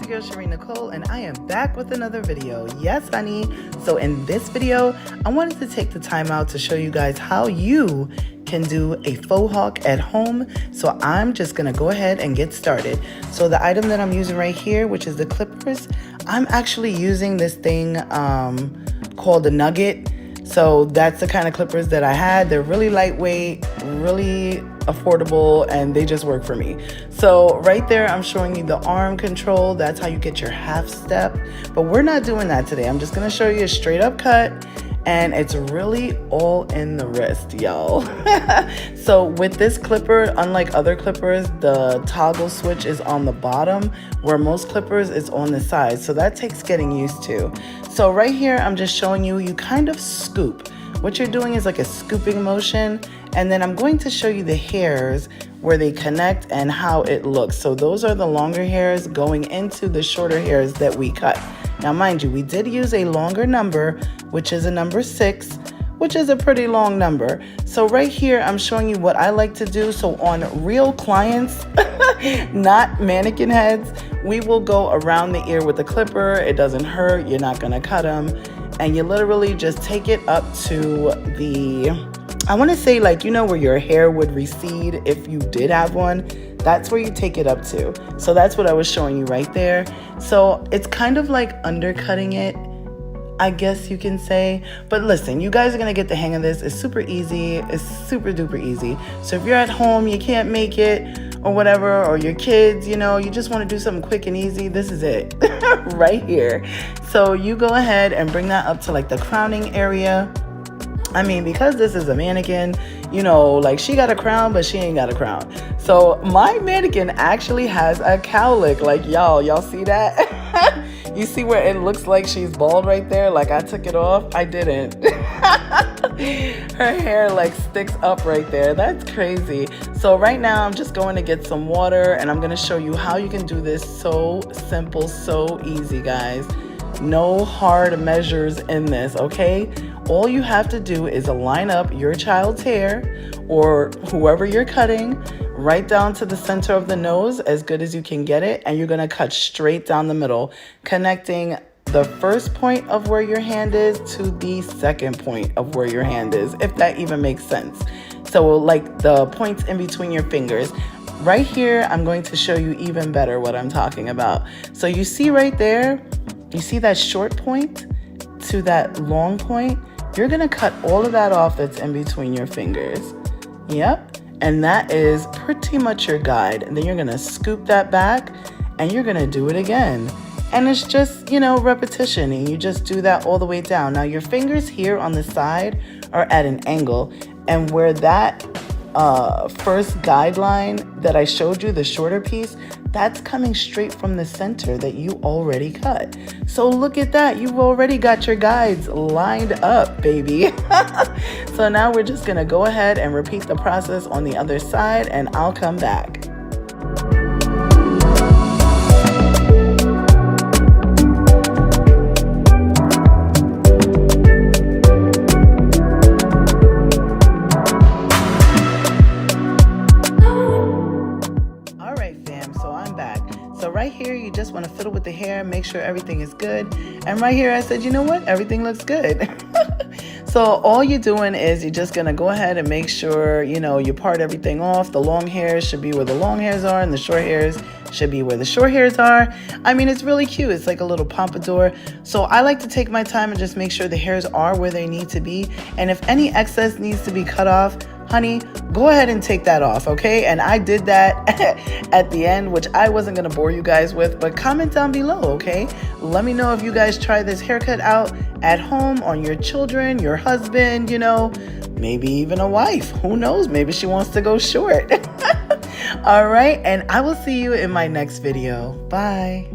girl SHAREEN Nicole, and I am back with another video. Yes, honey. So in this video, I wanted to take the time out to show you guys how you can do a faux hawk at home. So I'm just gonna go ahead and get started. So the item that I'm using right here, which is the clippers, I'm actually using this thing called the Nugget. So that's the kind of clippers that I had. They're really lightweight, really affordable, and they just work for me. So right there, I'm showing you the arm control. That's how you get your half step. But we're not doing that today. I'm just gonna show you a straight up cut, and it's really all in the wrist, y'all. So with this clipper, unlike other clippers, the toggle switch is on the bottom, where most clippers is on the side. So that takes getting used to. So right here, I'm just showing you, you kind of scoop. What you're doing is like a scooping motion, and then I'm going to show you the hairs where they connect and how it looks. So those are the longer hairs going into the shorter hairs that we cut. Now, mind you, we did use a longer number, which is a number 6, which is a pretty long number. So right here, I'm showing you what I like to do. So on real clients, not mannequin heads, we will go around the ear with the clipper. It doesn't hurt. You're not gonna cut them. And you literally just take it up to the, I wanna say, like, you know where your hair would recede if you did have one? That's where you take it up to. So that's what I was showing you right there. So it's kind of like undercutting it, I guess you can say. But listen, you guys are gonna get the hang of this. It's super easy. It's super duper easy. So if you're at home, you can't make it or whatever, or your kids, you know, you just want to do something quick and easy, this is it right here. So you go ahead and bring that up to like the crowning area. I mean, because this is a mannequin, you know, like she got a crown, but she ain't got a crown. So my mannequin actually has a cowlick. Like y'all see that? You see where it looks like she's bald right there? Like I took it off. I didn't. Her hair like sticks up right there. That's crazy. So right now I'm just going to get some water, and I'm going to show you how you can do this. So simple, so easy, guys. No hard measures in this, okay? All you have to do is line up your child's hair or whoever you're cutting right down to the center of the nose as good as you can get it, and you're going to cut straight down the middle, connecting the first point of where your hand is to the second point of where your hand is, if that even makes sense. So like the points in between your fingers. Right here, I'm going to show you even better what I'm talking about. So you see right there, you see that short point to that long point? You're gonna cut all of that off that's in between your fingers. Yep, and that is pretty much your guide. And then you're gonna scoop that back, and you're gonna do it again. And it's just, you know, repetition, and you just do that all the way down. Now your fingers here on the side are at an angle, and where that first guideline that I showed you, the shorter piece, that's coming straight from the center that you already cut. So look at that, you've already got your guides lined up, baby. So now we're just gonna go ahead and repeat the process on the other side, and I'll come back. So right here, you just want to fiddle with the hair, make sure everything is good. And right here, I said, you know what? Everything looks good. So all you're doing is you're just going to go ahead and make sure, you know, you part everything off. The long hairs should be where the long hairs are, and the short hairs should be where the short hairs are. I mean, it's really cute. It's like a little pompadour. So I like to take my time and just make sure the hairs are where they need to be. And if any excess needs to be cut off, honey, go ahead and take that off, okay? And I did that at the end, which I wasn't gonna bore you guys with, but comment down below, okay? Let me know if you guys try this haircut out at home on your children, your husband, you know, maybe even a wife. Who knows? Maybe she wants to go short. All right, and I will see you in my next video. Bye.